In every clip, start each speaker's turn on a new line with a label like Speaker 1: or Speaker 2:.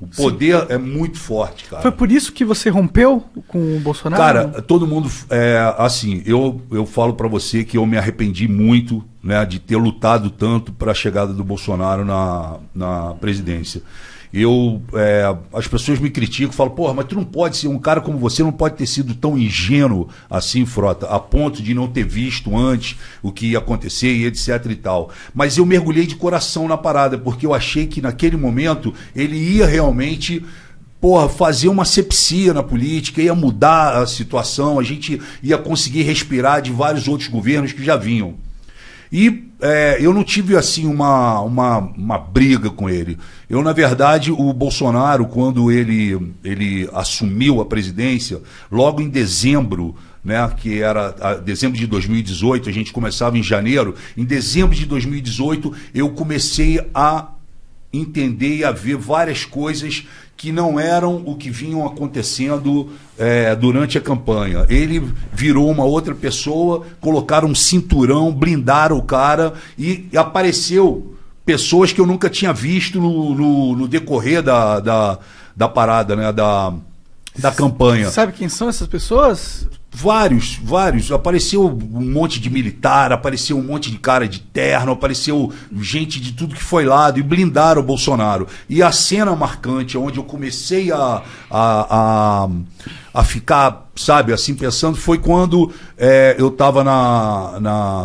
Speaker 1: O poder é muito forte, cara.
Speaker 2: Foi por isso que você rompeu com o Bolsonaro?
Speaker 1: Cara, todo mundo... assim, eu falo pra você que eu me arrependi muito, né, de ter lutado tanto para a chegada do Bolsonaro na presidência. As pessoas me criticam, falam, porra, mas tu não pode ser, um cara como você não pode ter sido tão ingênuo assim, Frota, a ponto de não ter visto antes o que ia acontecer e etc e tal. Mas eu mergulhei de coração na parada, porque eu achei que naquele momento ele ia realmente... fazer uma asepsia na política, ia mudar a situação, a gente ia conseguir respirar de vários outros governos que já vinham. E eu não tive assim uma briga com ele. Eu, na verdade, o Bolsonaro, quando ele assumiu a presidência, logo em dezembro, né, que era dezembro de 2018, a gente começava em janeiro, em dezembro de 2018 eu comecei a entender e a ver várias coisas que não eram o que vinham acontecendo durante a campanha. Ele virou uma outra pessoa, colocaram um cinturão, blindaram o cara e apareceu pessoas que eu nunca tinha visto no decorrer da parada, né, da campanha.
Speaker 2: Sabe quem são essas pessoas?
Speaker 1: Vários. Apareceu um monte de militar, apareceu um monte de cara de terno, apareceu gente de tudo que foi lado e blindaram o Bolsonaro. E a cena marcante, onde eu comecei a ficar, sabe, assim, pensando, foi quando eu estava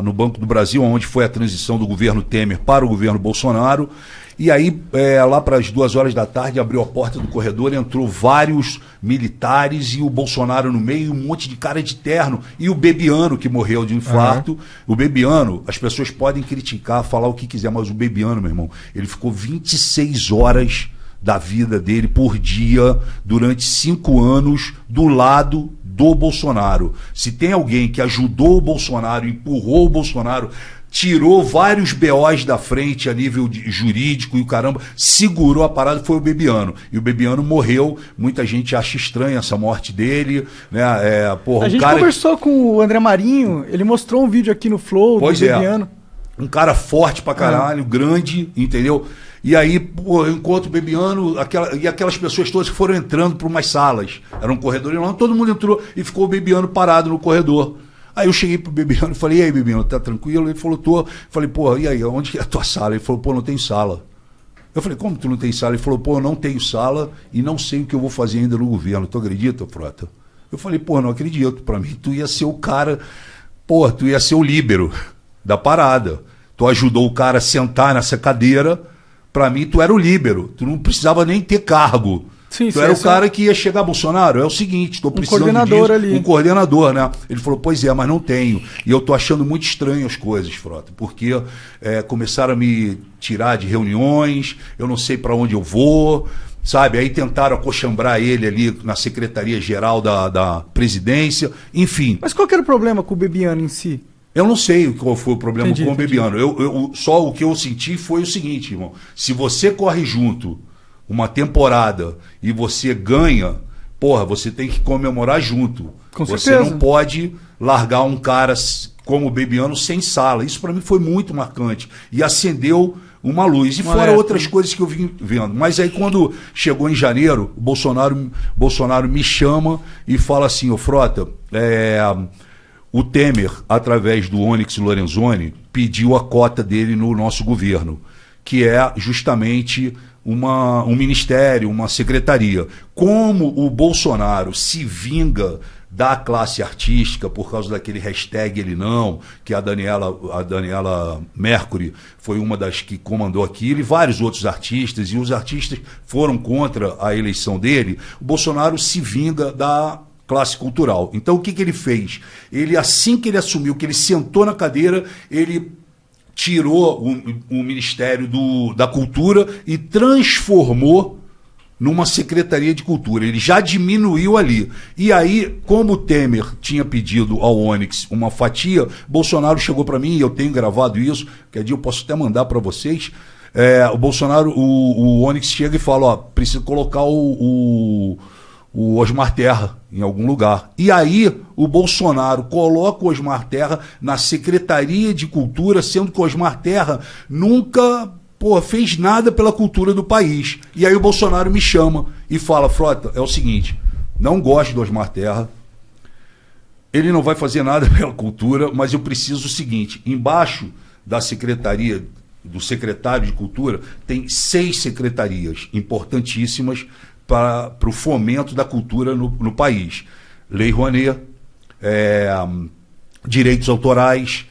Speaker 1: no Banco do Brasil, onde foi a transição do governo Temer para o governo Bolsonaro. E aí, lá para as 2 horas da tarde, abriu a porta do corredor, entrou vários militares e o Bolsonaro no meio, um monte de cara de terno. E o Bebiano, que morreu de infarto. O Bebiano, as pessoas podem criticar, falar o que quiser, mas o Bebiano, meu irmão, ele ficou 26 horas da vida dele por dia, durante 5 anos, do lado do Bolsonaro. Se tem alguém que ajudou o Bolsonaro, empurrou o Bolsonaro, tirou vários BOs da frente a nível jurídico e o caramba, segurou a parada, foi o Bebiano. E o Bebiano morreu, muita gente acha estranha essa morte dele, né?
Speaker 2: A gente conversou com o André Marinho, ele mostrou um vídeo aqui no Flow do Bebiano.
Speaker 1: Um cara forte pra caralho, grande, entendeu? E aí, enquanto o Bebiano, aquelas pessoas todas que foram entrando por umas salas, era um corredor enorme, todo mundo entrou e ficou o Bebiano parado no corredor. Aí eu cheguei pro Bebiano e falei, e aí, Bebiano, tá tranquilo? Ele falou, tô. Falei, pô, e aí, onde é a tua sala? Ele falou, pô, não tem sala. Eu falei, como tu não tem sala? Ele falou, pô, eu não tenho sala e não sei o que eu vou fazer ainda no governo. Tu acredita, Frota? Eu falei, pô, não acredito. Pra mim, tu ia ser o cara, pô, tu ia ser o líbero da parada. Tu ajudou o cara a sentar nessa cadeira. Pra mim, tu era o líbero. Tu não precisava nem ter cargo.
Speaker 2: Sim,
Speaker 1: tu era o cara que ia chegar, Bolsonaro, é o seguinte, estou precisando
Speaker 2: coordenador ali.
Speaker 1: Um coordenador, né? Ele falou, pois é, mas não tenho. E eu estou achando muito estranho as coisas, Frota, porque começaram a me tirar de reuniões, eu não sei para onde eu vou, sabe? Aí tentaram acochambrar ele ali na Secretaria-Geral da Presidência, enfim.
Speaker 2: Mas qual que era o problema com o Bebiano em si?
Speaker 1: Eu não sei qual foi o problema com o Bebiano.
Speaker 2: Entendi.
Speaker 1: Só o que eu senti foi o seguinte, irmão, se você corre junto uma temporada e você ganha, porra, você tem que comemorar junto.
Speaker 2: Com
Speaker 1: você
Speaker 2: certeza.
Speaker 1: não pode largar um cara como o Bebiano sem sala. Isso para mim foi muito marcante e acendeu uma luz. E fora outras coisas que eu vim vendo. Mas aí quando chegou em janeiro, o Bolsonaro me chama e fala assim, ô Frota, o Temer, através do Onyx Lorenzoni, pediu a cota dele no nosso governo, que é justamente um ministério, uma secretaria. Como o Bolsonaro se vinga da classe artística por causa daquele hashtag ele não, que a Daniela Mercury foi uma das que comandou aquilo, e vários outros artistas, e os artistas foram contra a eleição dele, o Bolsonaro se vinga da classe cultural. Então o que ele fez? Ele, assim que ele assumiu, que ele sentou na cadeira, ele tirou o Ministério da Cultura e transformou numa Secretaria de Cultura. Ele já diminuiu ali. E aí, como o Temer tinha pedido ao Onyx uma fatia, Bolsonaro chegou para mim, e eu tenho gravado isso, que dia eu posso até mandar para vocês, o Bolsonaro, o Onyx chega e fala, ó, precisa colocar o Osmar Terra em algum lugar. E aí o Bolsonaro coloca o Osmar Terra na Secretaria de Cultura, sendo que o Osmar Terra nunca pô, fez nada pela cultura do país. E aí o Bolsonaro me chama e fala, Frota, é o seguinte, não gosto do Osmar Terra, ele não vai fazer nada pela cultura, mas eu preciso o seguinte, embaixo da secretaria, do secretário de Cultura, tem 6 secretarias importantíssimas para o fomento da cultura no país. Lei Rouanet, direitos autorais,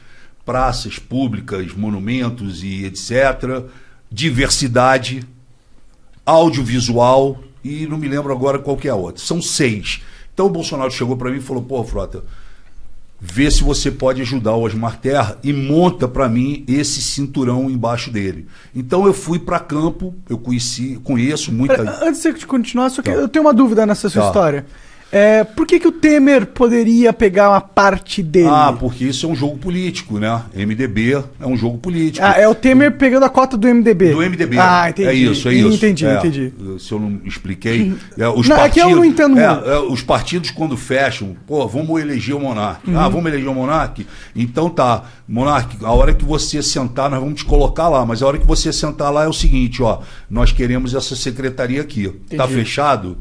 Speaker 1: praças públicas, monumentos e etc., diversidade, audiovisual e não me lembro agora qual que é a outra. São 6. Então o Bolsonaro chegou para mim e falou, pô, Frota, vê se você pode ajudar o Osmar Terra e monta para mim esse cinturão embaixo dele. Então eu fui para campo, eu conheço muita...
Speaker 2: Antes de continuar, só que eu tenho uma dúvida nessa sua história. Por que o Temer poderia pegar uma parte dele?
Speaker 1: Porque isso é um jogo político, né? MDB é um jogo político.
Speaker 2: É o Temer pegando a cota do MDB.
Speaker 1: Do MDB.
Speaker 2: Entendi.
Speaker 1: É isso.
Speaker 2: Entendi.
Speaker 1: Se eu não expliquei... Os
Speaker 2: partidos, é que eu não entendo
Speaker 1: muito. Os partidos, quando fecham, pô, vamos eleger o Monark. Vamos eleger o Monark? Então tá, Monark, a hora que você sentar, nós vamos te colocar lá, mas a hora que você sentar lá é o seguinte, ó, nós queremos essa secretaria aqui. Entendi. Tá fechado?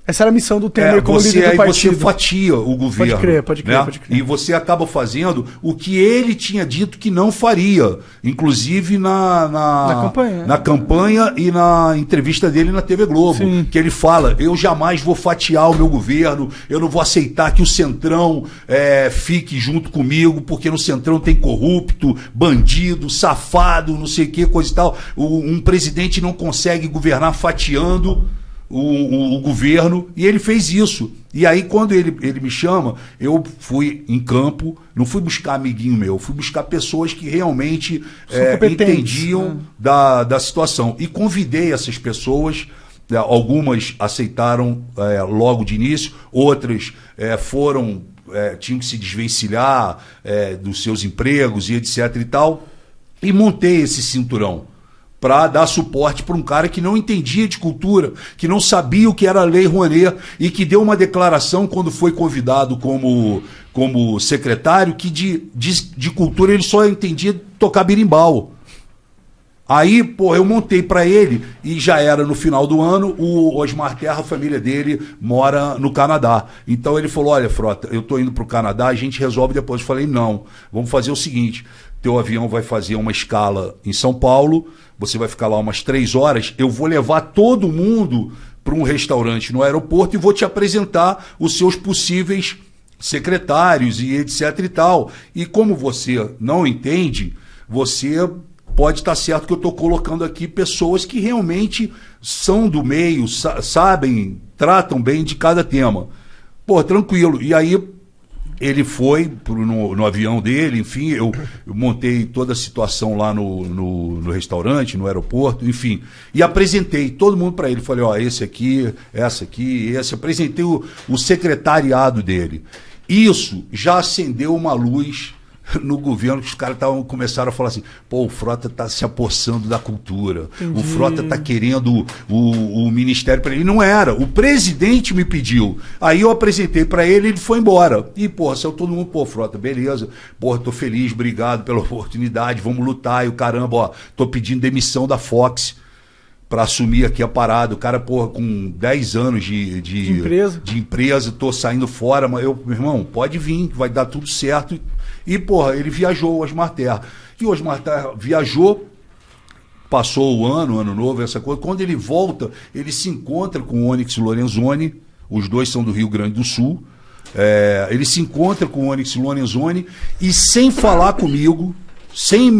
Speaker 2: Essa era a missão do Temer como líder do partido.
Speaker 1: Você fatia o governo.
Speaker 2: Pode crer.
Speaker 1: E você acaba fazendo o que ele tinha dito que não faria. Inclusive na campanha e na entrevista dele na TV Globo. Sim. Que ele fala, eu jamais vou fatiar o meu governo, eu não vou aceitar que o Centrão fique junto comigo, porque no Centrão tem corrupto, bandido, safado, não sei o que, coisa e tal. Um presidente não consegue governar fatiando o governo, e ele fez isso. E aí, quando ele me chama, eu fui em campo, não fui buscar amiguinho meu, fui buscar pessoas que realmente entendiam da situação. E convidei essas pessoas, algumas aceitaram logo de início, outras tinham que se desvencilhar dos seus empregos e etc e tal, e montei esse cinturão para dar suporte para um cara que não entendia de cultura, que não sabia o que era a Lei Rouanet e que deu uma declaração quando foi convidado como secretário que de cultura ele só entendia tocar berimbau. Aí, pô, eu montei para ele e já era no final do ano, o Osmar Terra, a família dele, mora no Canadá. Então ele falou, olha, Frota, eu tô indo pro Canadá, a gente resolve depois. Eu falei, não, vamos fazer o seguinte, teu avião vai fazer uma escala em São Paulo, você vai ficar lá umas 3 horas, eu vou levar todo mundo para um restaurante no aeroporto e vou te apresentar os seus possíveis secretários e etc e tal. E como você não entende, você pode estar certo que eu estou colocando aqui pessoas que realmente são do meio, sabem, tratam bem de cada tema. Pô, tranquilo. E aí ele foi no avião dele, enfim, eu montei toda a situação lá no restaurante, no aeroporto, enfim, e apresentei todo mundo para ele. Falei, ó, esse aqui, essa aqui, esse. Apresentei o secretariado dele. Isso já acendeu uma luz no governo, que os caras começaram a falar assim, pô, o Frota tá se apossando da cultura. Entendi. O Frota tá querendo o ministério para ele. Não era, o presidente me pediu. Aí eu apresentei para ele, ele foi embora. E, porra, saiu todo mundo, pô, Frota, beleza, porra, tô feliz, obrigado pela oportunidade, vamos lutar. E o caramba, ó, tô pedindo demissão da Fox para assumir aqui a parada. O cara, porra, com 10 anos de empresa, tô saindo fora, mas meu irmão, pode vir, vai dar tudo certo. E, porra, ele viajou, o Osmar Terra. E o Osmar Terra viajou, passou o ano novo, essa coisa. Quando ele volta, ele se encontra com o Onyx Lorenzoni, os dois são do Rio Grande do Sul. Ele se encontra com o Onyx Lorenzoni e, sem falar comigo, sem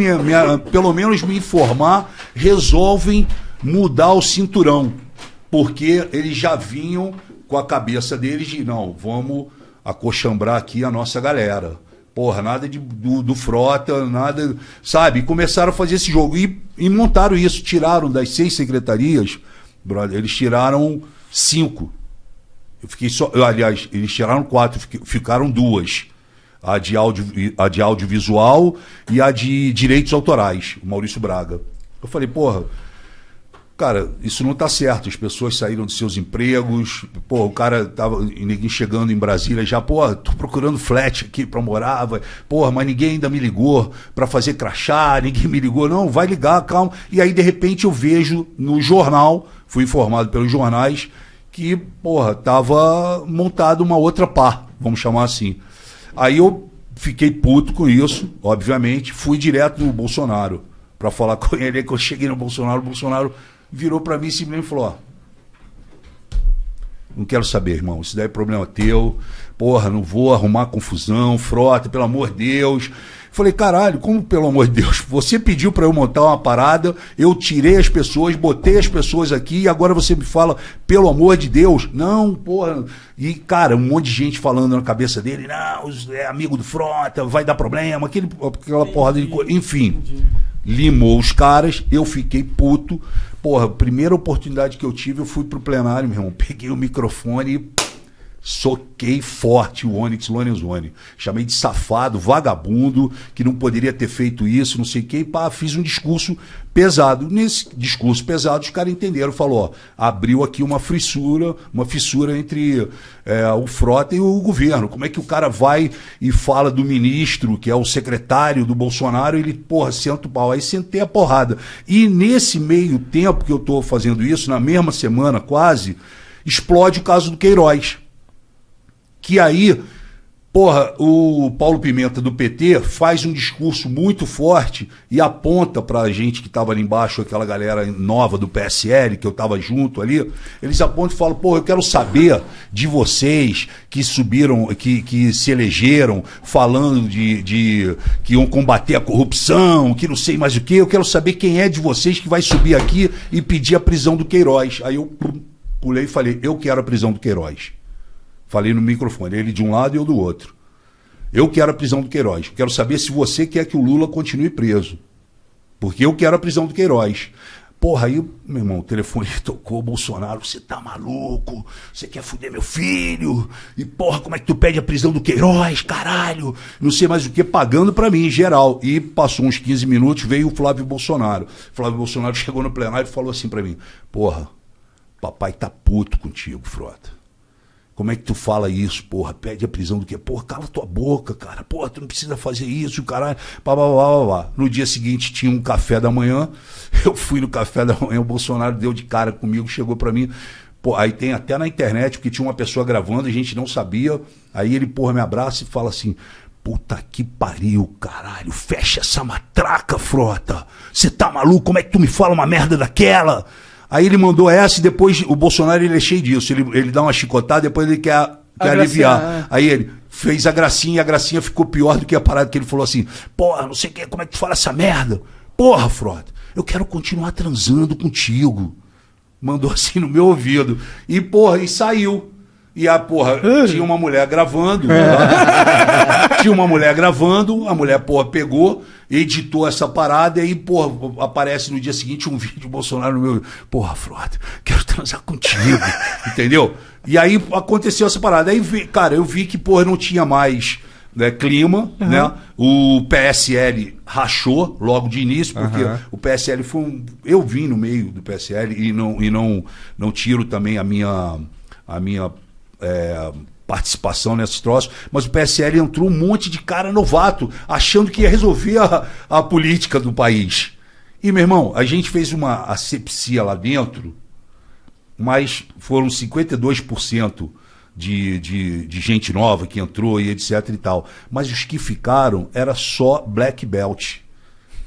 Speaker 1: pelo menos me informar, resolvem mudar o cinturão. Porque eles já vinham com a cabeça deles de, não, vamos acochambrar aqui a nossa galera. Porra, nada do Frota, nada, sabe? E começaram a fazer esse jogo. E montaram isso, tiraram das 6 secretarias, brother, eles tiraram 5. Eu fiquei só. Aliás, eles tiraram 4, ficaram 2. A de audiovisual e a de direitos autorais, o Maurício Braga. Eu falei, porra, cara, isso não tá certo. As pessoas saíram dos seus empregos. Pô, o cara tava ninguém chegando em Brasília já, pô, tô procurando flat aqui pra morar. Porra, mas ninguém ainda me ligou pra fazer crachá, ninguém me ligou. Não, vai ligar, calma. E aí, de repente, eu vejo no jornal, fui informado pelos jornais, que, porra, tava montado uma outra pá, vamos chamar assim. Aí eu fiquei puto com isso, obviamente, fui direto no Bolsonaro para falar com ele. Aí que eu cheguei no Bolsonaro, o Bolsonaro virou para mim e simplesmente falou: ó, não quero saber, irmão, isso daí é problema teu, porra, não vou arrumar confusão, Frota, pelo amor de Deus. Falei, caralho, como pelo amor de Deus? Você pediu para eu montar uma parada, eu tirei as pessoas, botei as pessoas aqui e agora você me fala, pelo amor de Deus? Não, porra. E, cara, um monte de gente falando na cabeça dele, não, é amigo do Frota, vai dar problema, aquela porrada de coisa. Enfim, limou os caras, eu fiquei puto. Porra, primeira oportunidade que eu tive, eu fui pro plenário, meu irmão, peguei o microfone e soquei forte o Onyx Lorenzoni. Chamei de safado, vagabundo, que não poderia ter feito isso, não sei o que, e pá, fiz um discurso pesado. Nesse discurso pesado, os caras entenderam, falou, ó, abriu aqui uma fissura entre o Frota e o governo. Como é que o cara vai e fala do ministro, que é o secretário do Bolsonaro, ele, porra, senta o pau. Aí sentei a porrada. E nesse meio tempo que eu tô fazendo isso, na mesma semana quase, explode o caso do Queiroz. Que aí, porra, o Paulo Pimenta do PT faz um discurso muito forte e aponta pra gente que tava ali embaixo, aquela galera nova do PSL, que eu tava junto ali, eles apontam e falam, porra, eu quero saber de vocês que subiram, que se elegeram falando de que iam combater a corrupção, que não sei mais o que, eu quero saber quem é de vocês que vai subir aqui e pedir a prisão do Queiroz. Aí eu pulei e falei, eu quero a prisão do Queiroz. Falei no microfone, ele de um lado e eu do outro. Eu quero a prisão do Queiroz. Quero saber se você quer que o Lula continue preso. Porque eu quero a prisão do Queiroz. Porra, aí, meu irmão, o telefone tocou, Bolsonaro, você tá maluco? Você quer fuder meu filho? E porra, como é que tu pede a prisão do Queiroz, caralho? Não sei mais o que, pagando pra mim, em geral. E passou uns 15 minutos, veio o Flávio Bolsonaro. Flávio Bolsonaro chegou no plenário e falou assim pra mim, porra, papai tá puto contigo, Frota. Como é que tu fala isso, porra? Pede a prisão do quê? Porra, cala tua boca, cara. Porra, tu não precisa fazer isso, caralho. No dia seguinte tinha um café da manhã. Eu fui no café da manhã, o Bolsonaro deu de cara comigo, chegou pra mim. Pô, aí tem até na internet, porque tinha uma pessoa gravando, a gente não sabia. Aí ele, porra, me abraça e fala assim, puta que pariu, caralho. Fecha essa matraca, Frota. Você tá maluco? Como é que tu me fala uma merda daquela? Aí ele mandou essa e depois o Bolsonaro ele é cheio disso. Ele dá uma chicotada, depois ele quer aliviar. Aí ele fez a gracinha e a gracinha ficou pior do que a parada que ele falou assim, porra, não sei o que, como é que tu fala essa merda? Porra, Frota, eu quero continuar transando contigo. Mandou assim no meu ouvido. E, porra, e saiu. E a porra, tinha uma mulher gravando. Tinha uma mulher gravando, a mulher, porra, pegou, editou essa parada e aí, porra, aparece no dia seguinte um vídeo do Bolsonaro no meu. Porra, Frota, quero transar contigo. Entendeu? E aí aconteceu essa parada. Aí, cara, eu vi que, porra, não tinha mais clima, né? O PSL rachou logo de início, porque o PSL foi eu vim no meio do PSL e não tiro também a minha participação nesse troço, mas o PSL entrou um monte de cara novato, achando que ia resolver a política do país. E, meu irmão, a gente fez uma asepsia lá dentro, mas foram 52% de gente nova que entrou e etc e tal. Mas os que ficaram era só black belt.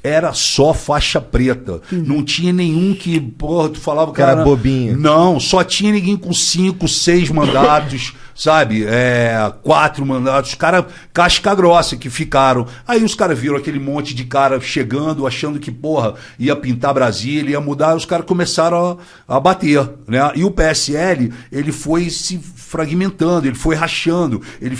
Speaker 1: Era só faixa preta. Não tinha nenhum que, porra, tu falava que
Speaker 3: era bobinho.
Speaker 1: Não, só tinha ninguém com 5, 6 mandatos, sabe? 4 mandatos. Os caras, casca grossa que ficaram. Aí os caras viram aquele monte de cara chegando, achando que, porra, ia pintar Brasília, ia mudar. Os caras começaram a bater, né? E o PSL, ele foi se fragmentando, ele foi rachando, ele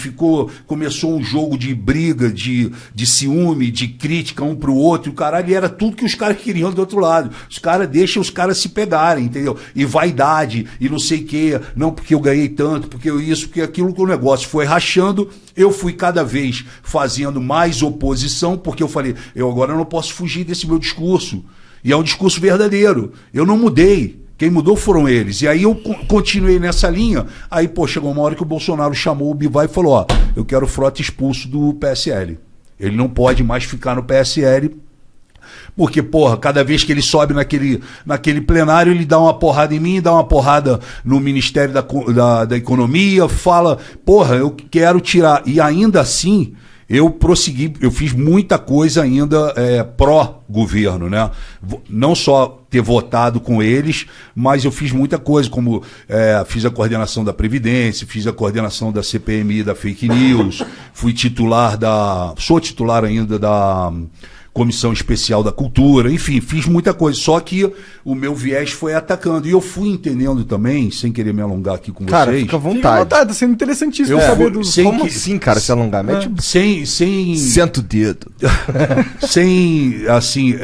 Speaker 1: começou um jogo de briga, de ciúme, de crítica um pro outro, e o caralho, era tudo que os caras queriam do outro lado. Os caras deixam os caras se pegarem, entendeu? E vaidade, e não sei o quê, não porque eu ganhei tanto, porque eu isso, porque aquilo, que o negócio foi rachando, eu fui cada vez fazendo mais oposição, porque eu falei, eu agora não posso fugir desse meu discurso. E é um discurso verdadeiro. Eu não mudei. Quem mudou foram eles. E aí eu continuei nessa linha. Aí, pô, chegou uma hora que o Bolsonaro chamou o Bivar e falou, ó, eu quero o Frota expulso do PSL. Ele não pode mais ficar no PSL, porque, porra, cada vez que ele sobe naquele plenário, ele dá uma porrada em mim, dá uma porrada no Ministério da Economia, fala, porra, eu quero tirar. E ainda assim, eu prossegui, eu fiz muita coisa ainda pró-governo, né? Não só ter votado com eles, mas eu fiz muita coisa, como fiz a coordenação da Previdência, fiz a coordenação da CPMI da Fake News, sou titular ainda da Comissão Especial da Cultura, enfim, fiz muita coisa, só que o meu viés foi atacando, e eu fui entendendo também, sem querer me alongar aqui com
Speaker 3: cara,
Speaker 1: vocês.
Speaker 3: Fica à vontade,
Speaker 2: tá sendo interessantíssimo saber do...
Speaker 3: Como assim, cara, se alongar?
Speaker 1: Senta o dedo. Sem, assim,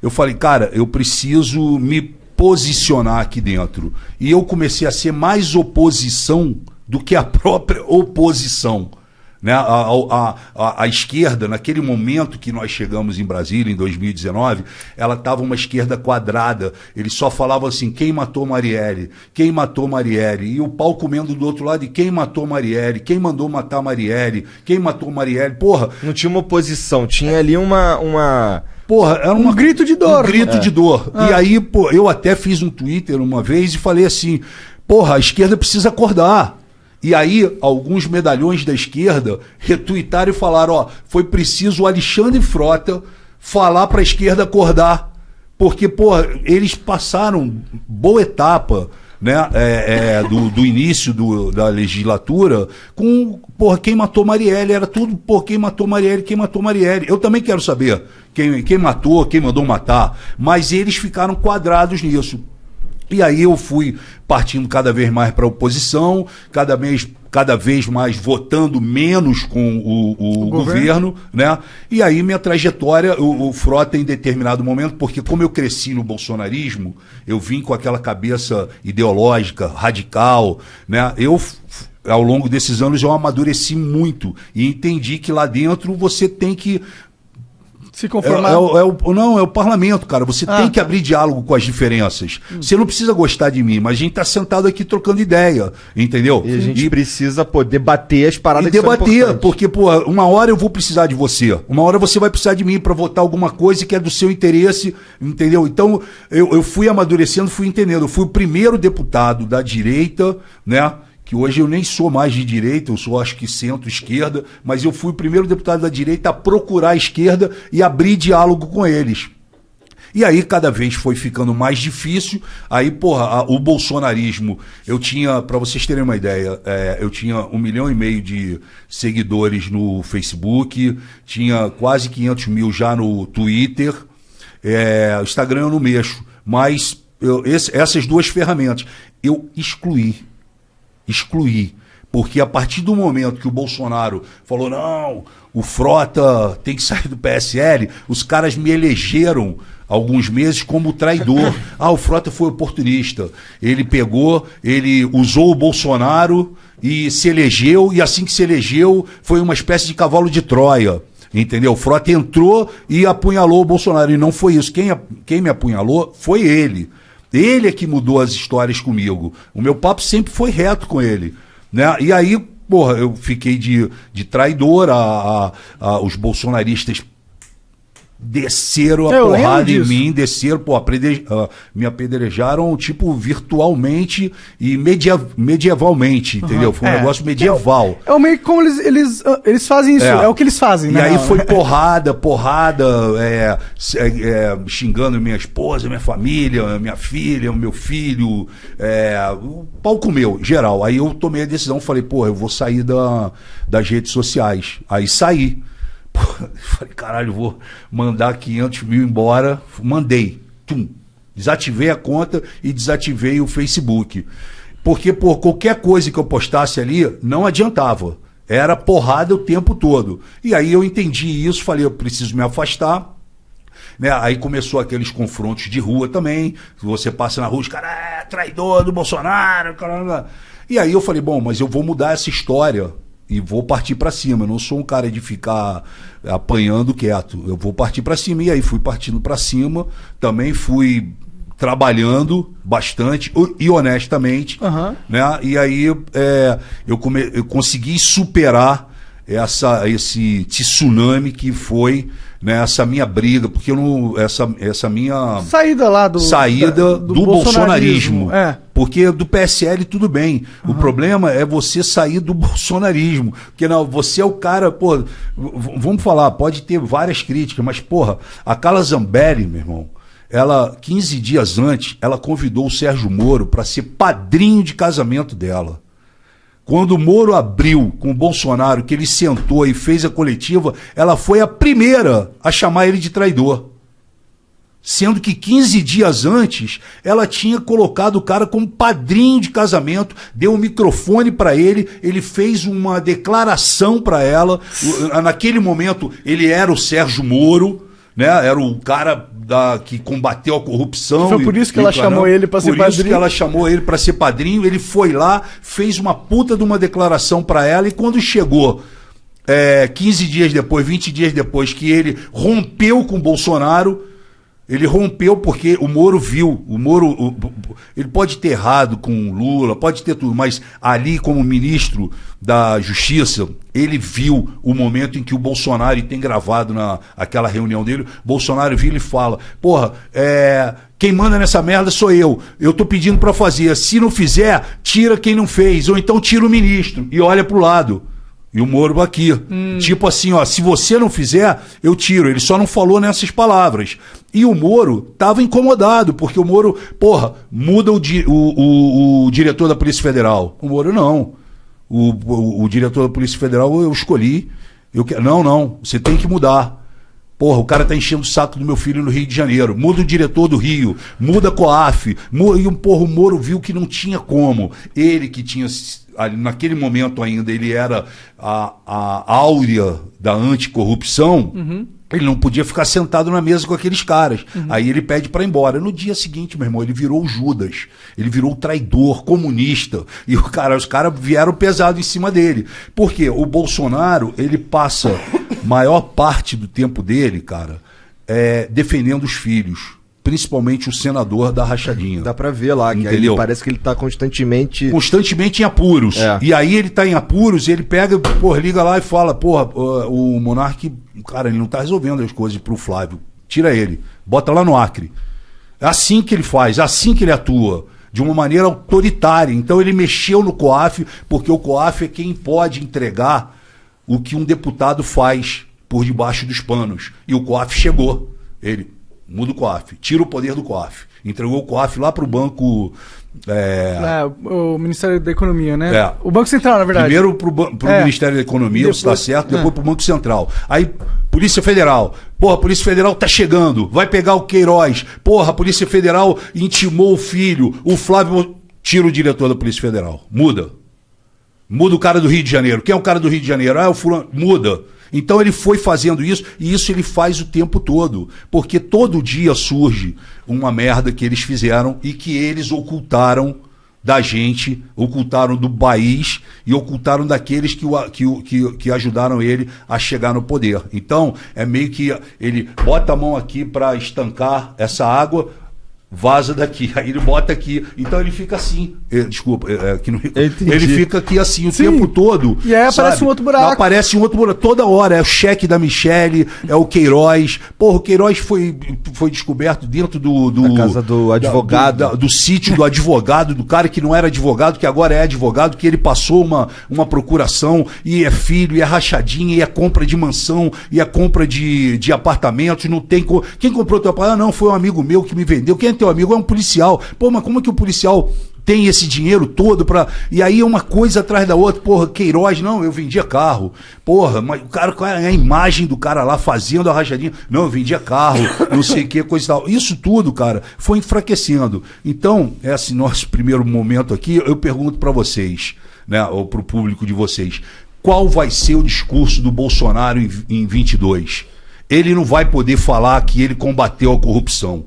Speaker 1: eu falei, cara, eu preciso me posicionar aqui dentro, e eu comecei a ser mais oposição do que a própria oposição. Né? A esquerda, naquele momento que nós chegamos em Brasília, em 2019, ela estava uma esquerda quadrada. Eles só falavam assim, quem matou Marielle? Quem matou Marielle? E o pau comendo do outro lado, e quem matou Marielle? Quem mandou matar Marielle? Quem matou Marielle? Porra!
Speaker 3: Não tinha uma oposição, tinha ali uma...
Speaker 1: Porra, era
Speaker 2: um grito de dor.
Speaker 1: Um grito de dor. E aí, pô, eu até fiz um Twitter uma vez e falei assim, porra, a esquerda precisa acordar. E aí, alguns medalhões da esquerda retuitaram e falaram, ó, foi preciso o Alexandre Frota falar para a esquerda acordar. Porque, pô, eles passaram boa etapa, né, do início da legislatura com, porra, quem matou Marielle, era tudo, pô, quem matou Marielle, quem matou Marielle. Eu também quero saber quem matou, quem mandou matar, mas eles ficaram quadrados nisso. E aí eu fui partindo cada vez mais para a oposição, cada vez mais votando menos com o governo, né? E aí minha trajetória, o Frota em determinado momento, porque como eu cresci no bolsonarismo, eu vim com aquela cabeça ideológica, radical, né? Ao longo desses anos eu amadureci muito e entendi que lá dentro você tem que
Speaker 2: se conformar.
Speaker 1: Não, é o parlamento, cara. Você tem que abrir diálogo com as diferenças. Você não precisa gostar de mim, mas a gente tá sentado aqui trocando ideia, entendeu?
Speaker 3: E a gente precisa poder debater as paradas que são importantes.
Speaker 1: Porque, pô, uma hora eu vou precisar de você, uma hora você vai precisar de mim para votar alguma coisa que é do seu interesse, entendeu? Então, eu fui amadurecendo, fui entendendo. Eu fui o primeiro deputado da direita, né? Que hoje eu nem sou mais de direita, eu sou acho que centro-esquerda, mas eu fui o primeiro deputado da direita a procurar a esquerda e abrir diálogo com eles. E aí cada vez foi ficando mais difícil, aí, porra, o bolsonarismo, eu tinha, para vocês terem uma ideia, eu tinha 1,5 milhão de seguidores no Facebook, tinha quase 500 mil já no Twitter, o Instagram eu não mexo, mas essas duas ferramentas eu excluí, porque a partir do momento que o Bolsonaro falou, não, o Frota tem que sair do PSL, os caras me elegeram alguns meses como traidor. O Frota foi oportunista, ele usou o Bolsonaro e se elegeu, e assim que se elegeu foi uma espécie de cavalo de Troia, entendeu? O Frota entrou e apunhalou o Bolsonaro, e não foi isso, quem me apunhalou foi ele. Ele é que mudou as histórias comigo. O meu papo sempre foi reto com ele, né? E aí, porra, eu fiquei de traidor, os bolsonaristas desceram a porrada em mim, me apedrejaram, tipo, virtualmente e medievalmente, entendeu? Foi um negócio medieval.
Speaker 2: É meio como eles fazem isso, é o que eles fazem, né?
Speaker 1: E aí foi porrada, xingando minha esposa, minha família, minha filha, o meu filho, o pau comeu, geral. Aí eu tomei a decisão, falei, porra, eu vou sair das redes sociais. Aí saí. Falei, caralho, vou mandar 500 mil embora. Mandei. Desativei a conta e desativei o Facebook. Porque, por qualquer coisa que eu postasse ali, não adiantava. Era porrada o tempo todo. E aí eu entendi isso, falei, eu preciso me afastar. Né? Aí começou aqueles confrontos de rua também. Você passa na rua, os caras, traidor do Bolsonaro, caramba. E aí eu falei, bom, mas eu vou mudar essa história e vou partir para cima. Eu não sou um cara de ficar apanhando quieto. Eu vou partir para cima. E aí fui partindo para cima. Também fui trabalhando bastante e honestamente, né? E aí eu consegui superar esse tsunami que foi, né, essa minha briga, porque eu não, essa minha
Speaker 2: saída lá do
Speaker 1: bolsonarismo. Porque do PSL tudo bem. O problema é você sair do bolsonarismo. Porque não, você é o cara, pô, vamos falar, pode ter várias críticas, mas porra, a Carla Zambelli, meu irmão, ela 15 dias antes, ela convidou o Sérgio Moro para ser padrinho de casamento dela. Quando o Moro abriu com o Bolsonaro, que ele sentou e fez a coletiva, ela foi a primeira a chamar ele de traidor. Sendo que 15 dias antes, ela tinha colocado o cara como padrinho de casamento, deu um microfone para ele, ele fez uma declaração para ela. Naquele momento, ele era o Sérgio Moro, né? Era o cara que combateu a corrupção.
Speaker 2: Foi por isso que ela chamou ele para ser padrinho. Por isso
Speaker 1: que ela chamou ele para ser padrinho. Ele foi lá, fez uma puta de uma declaração para ela, e quando chegou 15 dias depois, 20 dias depois, que ele rompeu com o Bolsonaro, ele rompeu porque o Moro viu, ele pode ter errado com o Lula, pode ter tudo, mas ali como ministro da Justiça, ele viu o momento em que o Bolsonaro, e tem gravado aquela reunião dele, Bolsonaro viu e fala, porra, quem manda nessa merda sou eu tô pedindo pra fazer, se não fizer, tira quem não fez, ou então tira o ministro, e olha pro lado. E o Moro aqui, tipo assim, ó, se você não fizer, eu tiro. Ele só não falou nessas palavras. E o Moro estava incomodado, porque o Moro, porra, muda o diretor da Polícia Federal. O Moro não. O diretor da Polícia Federal eu escolhi. Não, você tem que mudar. Porra, o cara tá enchendo o saco do meu filho no Rio de Janeiro. Muda o diretor do Rio, muda a COAF. O Moro viu que não tinha como. Ele que tinha... Naquele momento ainda ele era a áurea da anticorrupção, ele não podia ficar sentado na mesa com aqueles caras. Aí ele pede para ir embora. No dia seguinte, meu irmão, ele virou o Judas, ele virou o traidor, comunista, e os caras vieram pesado em cima dele. Porque o Bolsonaro, ele passa maior parte do tempo dele, cara, defendendo os filhos. Principalmente o senador da rachadinha.
Speaker 3: Dá pra ver lá, que aí parece que ele tá constantemente
Speaker 1: em apuros. E aí ele tá em apuros, e ele pega, porra, liga lá e fala, porra, o Monark, cara, ele não tá resolvendo as coisas pro Flávio. Tira ele, bota lá no Acre. É assim que ele faz, é assim que ele atua. De uma maneira autoritária. Então ele mexeu no COAF, porque o COAF é quem pode entregar o que um deputado faz por debaixo dos panos. E o COAF chegou. Ele... Muda o COAF, tira o poder do COAF. Entregou o COAF lá para o banco...
Speaker 2: o Ministério da Economia, né? O Banco Central, na verdade.
Speaker 1: Primeiro para o Ministério da Economia, se está certo, depois para o Banco Central. Aí, Polícia Federal. Porra, a Polícia Federal tá chegando, vai pegar o Queiroz. Porra, a Polícia Federal intimou o filho, o Flávio... Tira o diretor da Polícia Federal. Muda o cara do Rio de Janeiro. Quem é o cara do Rio de Janeiro? O fulano. Muda. Então ele foi fazendo isso, e isso ele faz o tempo todo, porque todo dia surge uma merda que eles fizeram e que eles ocultaram da gente, ocultaram do país e ocultaram daqueles que ajudaram ele a chegar no poder. Então é meio que ele bota a mão aqui para estancar essa água, vaza daqui, aí ele bota aqui, então ele fica assim, ele fica aqui assim o tempo todo,
Speaker 2: e aí aparece um outro buraco,
Speaker 1: aparece um outro buraco, toda hora, é o cheque da Michele, é o Queiroz, porra, o Queiroz foi descoberto dentro
Speaker 3: da casa do advogado,
Speaker 1: do sítio do advogado, do cara que não era advogado, que agora é advogado, que ele passou uma procuração, e é filho, e é rachadinha, e é compra de mansão, e é compra de apartamentos, não tem, quem comprou teu apartamento? Não, foi um amigo meu que me vendeu. Quem é teu amigo? É um policial. Pô, mas como é que o policial tem esse dinheiro todo pra... E aí é uma coisa atrás da outra. Porra, Queiroz, não, eu vendia carro. Porra, mas o cara, a imagem do cara lá fazendo a rachadinha. Não, eu vendia carro, não sei o que, coisa e tal. Isso tudo, cara, foi enfraquecendo. Então, esse nosso primeiro momento aqui, eu pergunto pra vocês, né, ou pro público de vocês, qual vai ser o discurso do Bolsonaro em 22? Ele não vai poder falar que ele combateu a corrupção.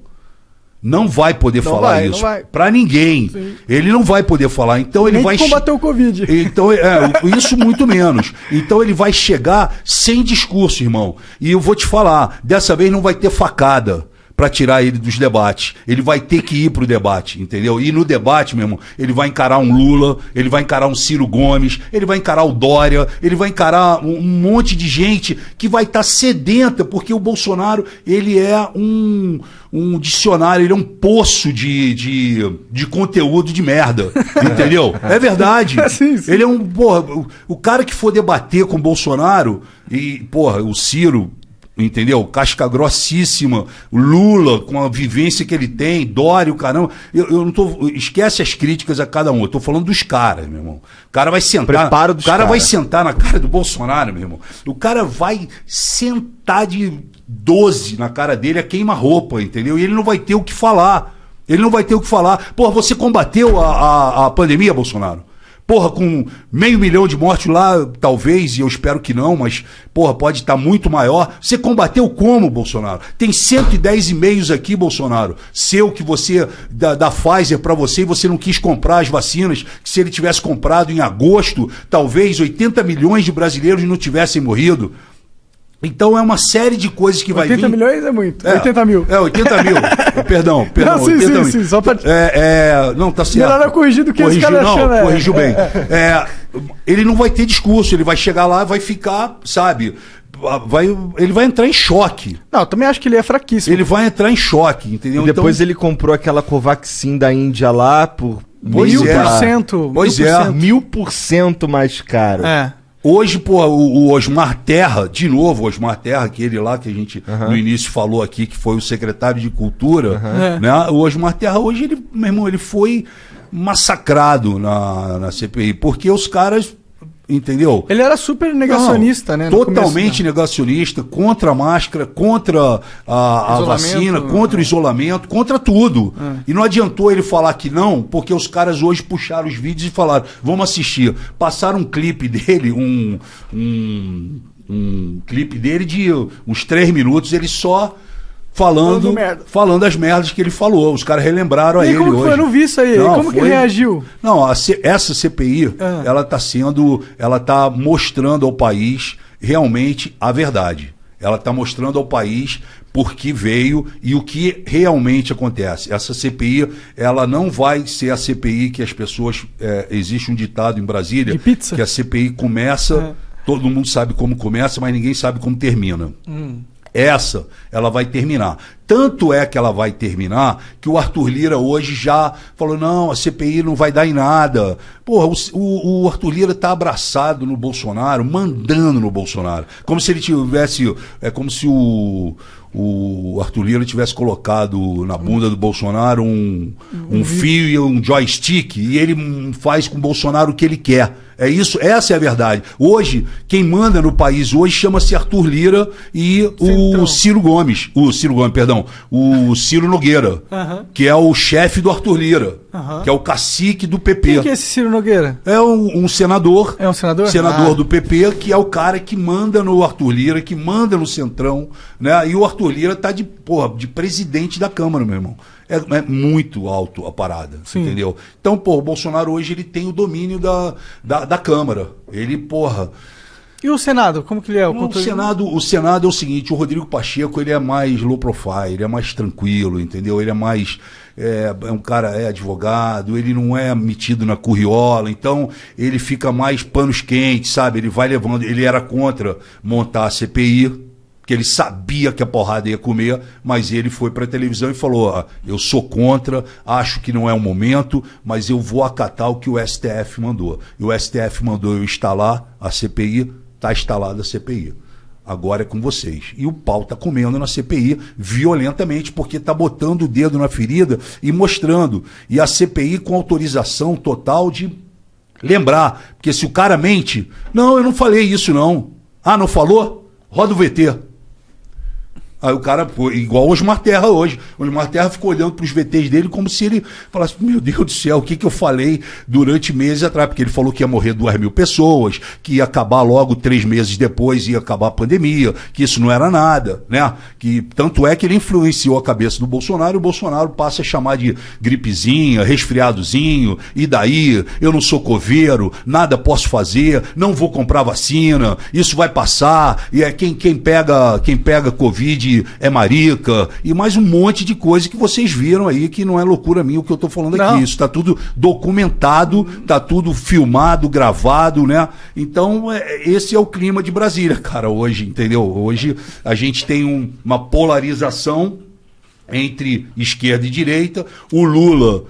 Speaker 1: Não vai poder falar isso para ninguém. Sim. Ele não vai poder falar. Então ele vai
Speaker 2: combater o Covid.
Speaker 1: Então isso muito menos. Então ele vai chegar sem discurso, irmão. E eu vou te falar, dessa vez não vai ter facada para tirar ele dos debates. Ele vai ter que ir pro debate, entendeu? E no debate, meu irmão, ele vai encarar um Lula, ele vai encarar um Ciro Gomes, ele vai encarar o Dória, ele vai encarar um monte de gente que vai estar sedenta, porque o Bolsonaro, ele é um dicionário, ele é um poço de conteúdo de merda, entendeu? É verdade.
Speaker 2: Sim.
Speaker 1: Ele é o cara que for debater com o Bolsonaro, e, porra, o Ciro, entendeu? Casca grossíssima, Lula, com a vivência que ele tem, Dória, o caramba. Eu não tô. Esquece as críticas a cada um. Eu tô falando dos caras, meu irmão. O cara vai sentar. Vai sentar na cara do Bolsonaro, meu irmão. O cara vai sentar de 12 na cara dele a queima-roupa, entendeu? E ele não vai ter o que falar. Ele não vai ter o que falar. Porra, você combateu a pandemia, Bolsonaro? Porra, com 500 mil de mortes lá, talvez, e eu espero que não, mas, porra, pode estar muito maior. Você combateu como, Bolsonaro? Tem 110 e-mails aqui, Bolsonaro, seu que você, da Pfizer para você, e você não quis comprar as vacinas, que se ele tivesse comprado em agosto, talvez 80 milhões de brasileiros não tivessem morrido. Então é uma série de coisas que vai vir.
Speaker 2: 80 milhões é muito. 80 mil.
Speaker 1: 80 mil. Perdão.
Speaker 2: Não, sim,
Speaker 1: 80 mil.
Speaker 2: Sim, só pra...
Speaker 1: Não, tá certo.
Speaker 2: Melhor é corrigir do que esse cara achando.
Speaker 1: Corrigiu bem. Ele não vai ter discurso, ele vai chegar lá e vai ficar, sabe... ele vai entrar em choque.
Speaker 2: Não, eu também acho que ele é fraquíssimo.
Speaker 1: Ele vai entrar em choque, entendeu?
Speaker 3: E depois ele comprou aquela Covaxin da Índia lá por...
Speaker 2: 1000%.
Speaker 1: Pois é.
Speaker 3: 1000% mais caro.
Speaker 1: Hoje, pô, o Osmar Terra, de novo, o Osmar Terra, aquele lá que a gente no início falou aqui, que foi o secretário de Cultura, né? O Osmar Terra, hoje, ele, meu irmão, ele foi massacrado na CPI, porque os caras, entendeu?
Speaker 2: Ele era super negacionista, né?
Speaker 1: Totalmente negacionista, contra a máscara, contra a vacina, contra o isolamento, contra tudo. E não adiantou ele falar que não, porque os caras hoje puxaram os vídeos e falaram, vamos assistir. Passaram um clipe dele, um clipe dele de uns 3 minutos, ele só... Falando as merdas que ele falou. Os caras relembraram a ele hoje.
Speaker 2: Foi? Eu não vi isso aí. Como que ele reagiu?
Speaker 1: Não, essa CPI, ela tá mostrando ao país realmente a verdade. Ela está mostrando ao país por que veio e o que realmente acontece. Essa CPI, ela não vai ser a CPI que as pessoas... existe um ditado em Brasília,
Speaker 2: de pizza?
Speaker 1: Que a CPI começa, todo mundo sabe como começa, mas ninguém sabe como termina. Ela vai terminar. Tanto é que ela vai terminar que o Arthur Lira hoje já falou, não, a CPI não vai dar em nada. Porra, o Arthur Lira está abraçado no Bolsonaro, mandando no Bolsonaro. Como se ele tivesse... como se o Arthur Lira tivesse colocado na bunda do Bolsonaro um fio e um joystick, e ele faz com o Bolsonaro o que ele quer. É isso, essa é a verdade. Hoje, quem manda no país hoje chama-se Arthur Lira e o Ciro Gomes, o Ciro Nogueira, que é o chefe do Arthur Lira, que é o cacique do PP.
Speaker 2: Quem que é esse Ciro Nogueira?
Speaker 1: É um senador.
Speaker 2: É um senador?
Speaker 1: Senador do PP, que é o cara que manda no Arthur Lira, que manda no Centrão, né? E o Arthur Lira tá de presidente da Câmara, meu irmão. É muito alto a parada, entendeu? Então, o Bolsonaro hoje ele tem o domínio da Câmara. Ele,
Speaker 2: E o Senado, como que ele é?
Speaker 1: O Senado é o seguinte, o Rodrigo Pacheco, ele é mais low profile, ele é mais tranquilo, entendeu? Ele é mais... É um cara, advogado, ele não é metido na curriola, então ele fica mais panos quentes, sabe? Ele vai levando... Ele era contra montar a CPI, que ele sabia que a porrada ia comer, mas ele foi para a televisão e falou, eu sou contra, acho que não é o momento, mas eu vou acatar o que o STF mandou. E o STF mandou eu instalar a CPI, está instalada a CPI. Agora é com vocês. E o pau está comendo na CPI violentamente, porque está botando o dedo na ferida e mostrando. E a CPI com autorização total de lembrar, porque se o cara mente, não, eu não falei isso não. Ah, não falou? Roda o VT. Aí o cara, pô, igual o Osmar Terra hoje. O Osmar Terra ficou olhando para os VTs dele como se ele falasse, meu Deus do céu, o que eu falei durante meses atrás? Porque ele falou que ia morrer 2.000 pessoas, que ia acabar logo 3 meses depois, ia acabar a pandemia, que isso não era nada, né? Que, tanto é que ele influenciou a cabeça do Bolsonaro, e o Bolsonaro passa a chamar de gripezinha, resfriadozinho, e daí, eu não sou coveiro, nada posso fazer, não vou comprar vacina, isso vai passar, e quem pega Covid é marica, e mais um monte de coisa que vocês viram aí, que não é loucura minha o que eu tô falando aqui. Isso tá tudo documentado, tá tudo filmado, gravado, né? Então, esse é o clima de Brasília, cara, hoje, entendeu? Hoje a gente tem uma polarização entre esquerda e direita. O Lula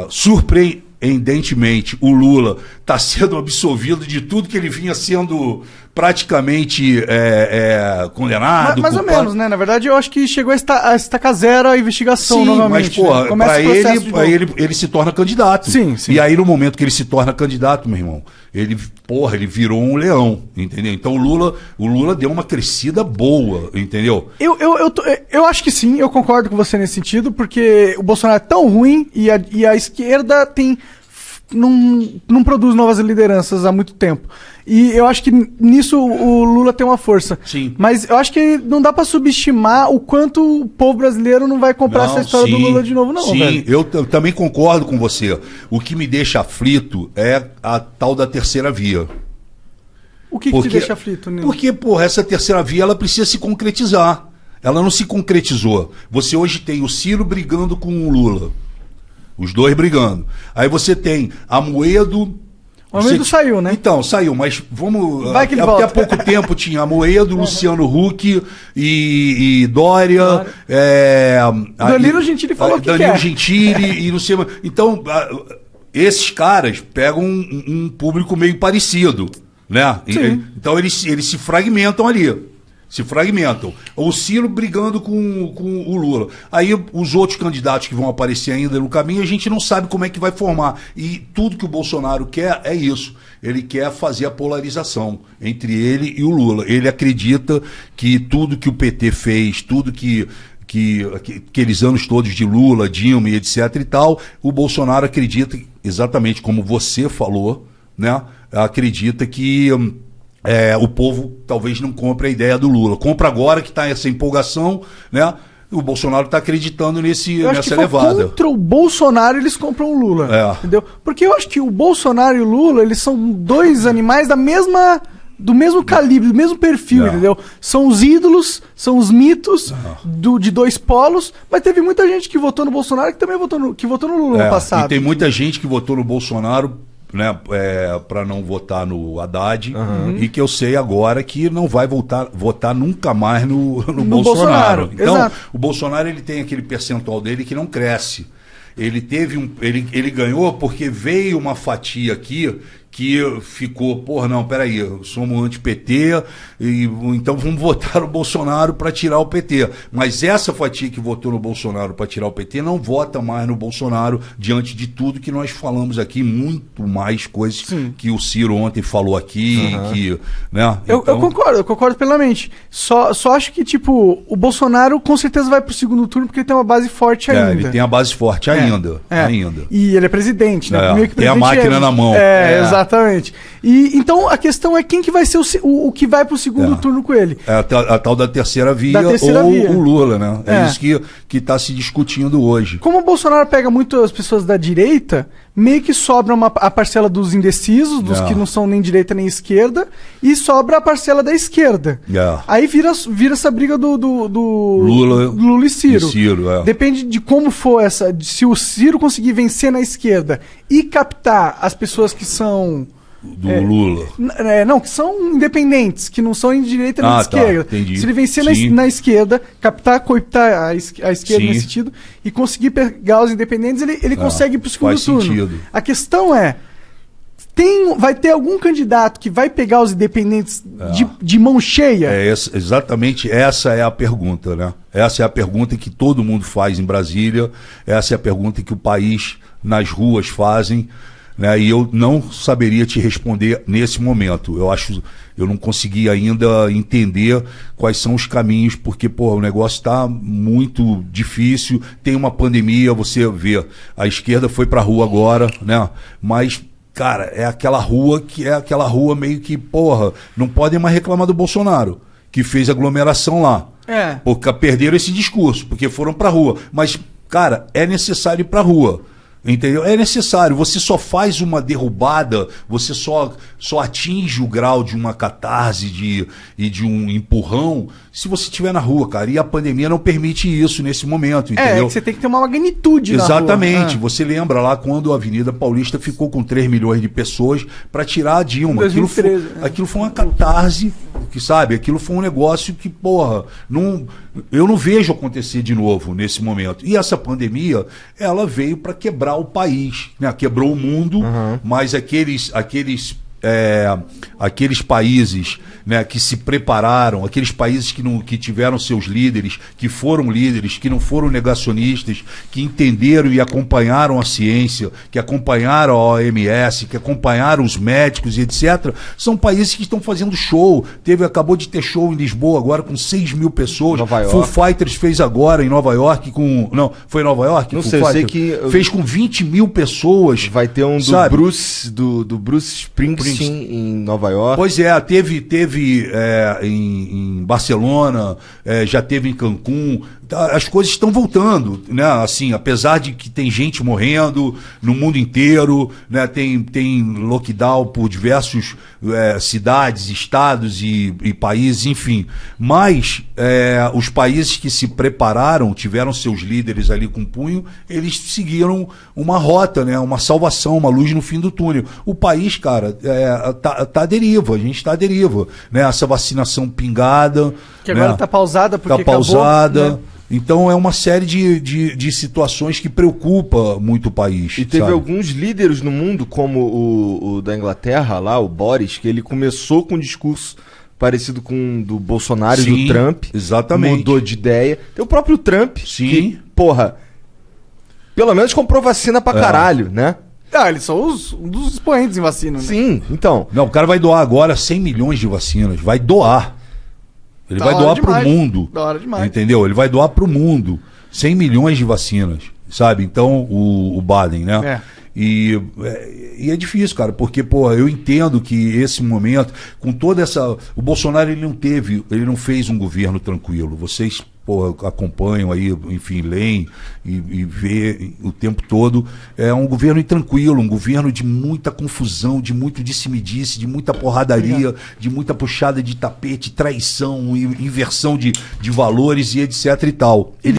Speaker 1: surpreendentemente, o Lula está sendo absolvido de tudo que ele vinha sendo praticamente condenado.
Speaker 2: Mais ou menos, né? Na verdade, eu acho que chegou a estacar zero a investigação.
Speaker 1: Sim,
Speaker 2: novamente.
Speaker 1: Mas, porra, né? Para ele se torna candidato.
Speaker 2: Sim, sim.
Speaker 1: E aí, no momento que ele se torna candidato, meu irmão, ele virou um leão, entendeu? Então o Lula deu uma crescida boa, entendeu?
Speaker 2: Eu acho que sim, eu concordo com você nesse sentido, porque o Bolsonaro é tão ruim e a esquerda não produz novas lideranças há muito tempo. E eu acho que nisso o Lula tem uma força.
Speaker 1: Sim.
Speaker 2: Mas eu acho que não dá pra subestimar o quanto o povo brasileiro não vai comprar essa história do Lula de novo, não.
Speaker 1: Sim,
Speaker 2: velho.
Speaker 1: Eu também concordo com você. O que me deixa aflito é a tal da terceira via.
Speaker 2: O que te deixa aflito, Nilo?
Speaker 1: Porque, porra, essa terceira via ela precisa se concretizar. Ela não se concretizou. Você hoje tem o Ciro brigando com o Lula. Os dois brigando. Aí você tem Amoedo.
Speaker 2: O Amoedo saiu, né?
Speaker 1: Então, saiu, mas vamos.
Speaker 2: Vai que ele
Speaker 1: até
Speaker 2: volta.
Speaker 1: há pouco tempo tinha Amoedo, Luciano Huck e Dória.
Speaker 2: Danilo Gentili falou que
Speaker 1: Danilo
Speaker 2: quer.
Speaker 1: Gentili e não sei. Então, esses caras pegam um público meio parecido, né?
Speaker 2: Sim.
Speaker 1: Então eles se fragmentam ali. Se fragmentam. O Ciro brigando com o Lula. Aí os outros candidatos que vão aparecer ainda no caminho, a gente não sabe como é que vai formar. E tudo que o Bolsonaro quer é isso. Ele quer fazer a polarização entre ele e o Lula. Ele acredita que tudo que o PT fez, tudo que aqueles anos todos de Lula, Dilma e etc e tal, o Bolsonaro acredita, exatamente como você falou, né? Acredita que o povo talvez não compre a ideia do Lula. Compra agora que está essa empolgação, né? O Bolsonaro está acreditando nessa levada.
Speaker 2: Contra o Bolsonaro eles compram o Lula, entendeu? Porque eu acho que o Bolsonaro e o Lula, eles são dois animais do mesmo calibre, do mesmo perfil, entendeu? São os ídolos, são os mitos de dois polos, mas teve muita gente que votou no Bolsonaro que também votou no Lula no passado.
Speaker 1: E tem muita gente que votou no Bolsonaro, né, para não votar no Haddad, e que eu sei agora que não vai votar nunca mais no Bolsonaro. Então, exato. O Bolsonaro ele tem aquele percentual dele que não cresce. Ele ganhou porque veio uma fatia aqui que ficou, porra, não, peraí, somos anti-PT, então vamos votar no Bolsonaro para tirar o PT. Mas essa fatia que votou no Bolsonaro para tirar o PT não vota mais no Bolsonaro diante de tudo que nós falamos aqui, muito mais coisas que o Ciro ontem falou aqui, né?
Speaker 2: Eu concordo plenamente. Só acho que, tipo, o Bolsonaro com certeza vai pro segundo turno porque ele tem uma base forte ainda.
Speaker 1: Ele tem a base forte ainda.
Speaker 2: E ele é presidente, né? Meio que
Speaker 1: tem a máquina na mão.
Speaker 2: Exatamente. E então a questão é quem que vai ser o que vai pro segundo turno com ele.
Speaker 1: A tal da terceira via o Lula, né? É isso que está se discutindo hoje.
Speaker 2: Como o Bolsonaro pega muito as pessoas da direita, meio que sobra a parcela dos indecisos, dos que não são nem direita nem esquerda, e sobra a parcela da esquerda. Aí vira essa briga do Lula e Ciro. Depende de como for se o Ciro conseguir vencer na esquerda e captar as pessoas que são
Speaker 1: Lula.
Speaker 2: Não, que são independentes, que não são em direita nem esquerda.
Speaker 1: Entendi.
Speaker 2: Se ele vencer na esquerda, cooptar a esquerda nesse sentido, e conseguir pegar os independentes, ele consegue ir pro segundo turno.
Speaker 1: Sentido.
Speaker 2: A questão vai ter algum candidato que vai pegar os independentes de mão cheia?
Speaker 1: Exatamente essa é a pergunta, né? Essa é a pergunta que todo mundo faz em Brasília, essa é a pergunta que o país nas ruas fazem. né? E eu não saberia te responder nesse momento. Eu não consegui ainda entender quais são os caminhos, porque, pô, o negócio está muito difícil, tem uma pandemia, você vê, a esquerda foi pra rua agora, né? Mas, cara, é aquela rua meio que, porra, não podem mais reclamar do Bolsonaro, que fez aglomeração lá. Porque perderam esse discurso, porque foram pra rua. Mas, cara, é necessário ir pra rua. Entendeu? É necessário, você só faz uma derrubada, você só atinge o grau de uma catarse e de um empurrão se você estiver na rua, cara. E a pandemia não permite isso nesse momento, entendeu?
Speaker 2: Que você tem que ter uma magnitude
Speaker 1: Exatamente.
Speaker 2: na rua.
Speaker 1: Você lembra lá quando a Avenida Paulista ficou com 3 milhões de pessoas para tirar a Dilma.
Speaker 2: 2013,
Speaker 1: aquilo foi uma catarse, que sabe? Aquilo foi um negócio que, porra, eu não vejo acontecer de novo nesse momento. E essa pandemia, ela veio para quebrar o país, né? Quebrou o mundo, mas aqueles países, né, que se prepararam, aqueles países que tiveram seus líderes, que foram líderes, que não foram negacionistas, que entenderam e acompanharam a ciência, que acompanharam a OMS, que acompanharam os médicos e etc., são países que estão fazendo show. Acabou de ter show em Lisboa agora com 6 mil pessoas. Foo Fighters fez agora em Nova York com... Não, foi em Nova York?
Speaker 3: Não sei, eu sei que...
Speaker 1: Fez com 20 mil pessoas.
Speaker 3: Vai ter um do Bruce Springsteen em Nova York.
Speaker 1: Pois é, teve em Barcelona, já teve em Cancún. As coisas estão voltando, né? Assim, apesar de que tem gente morrendo no mundo inteiro, né? Tem lockdown por diversos cidades, estados e países, enfim. Mas os países que se prepararam, tiveram seus líderes ali com punho, eles seguiram uma rota, né? Uma salvação, uma luz no fim do túnel. O país, cara, tá à deriva, a gente tá à deriva, né? Essa vacinação pingada,
Speaker 2: que agora tá pausada porque
Speaker 1: acabou, né? Então é uma série de situações que preocupa muito o país.
Speaker 3: E teve alguns líderes no mundo, como o da Inglaterra lá, o Boris, que ele começou com um discurso parecido com o do Bolsonaro e do Trump.
Speaker 1: Exatamente.
Speaker 3: Mudou de ideia. Tem o próprio Trump,
Speaker 1: que,
Speaker 3: porra, pelo menos comprou vacina pra caralho, né?
Speaker 2: Eles são um dos expoentes em vacina, né?
Speaker 3: Sim, então.
Speaker 1: Não, o cara vai doar agora 100 milhões de vacinas. Vai doar. Ele vai doar pro mundo.
Speaker 2: Da hora demais.
Speaker 1: Entendeu? Ele vai doar pro mundo 100 milhões de vacinas, sabe? Então, o Biden, né? E é difícil, cara, porque, pô, eu entendo que esse momento, com toda essa... O Bolsonaro, ele não fez um governo tranquilo. Vocês, pô, acompanham aí, enfim, leem e vê o tempo todo. É um governo intranquilo, um governo de muita confusão, de muito disse-me-disse, de muita porradaria, de muita puxada de tapete, traição, inversão de valores e etc e tal. Ele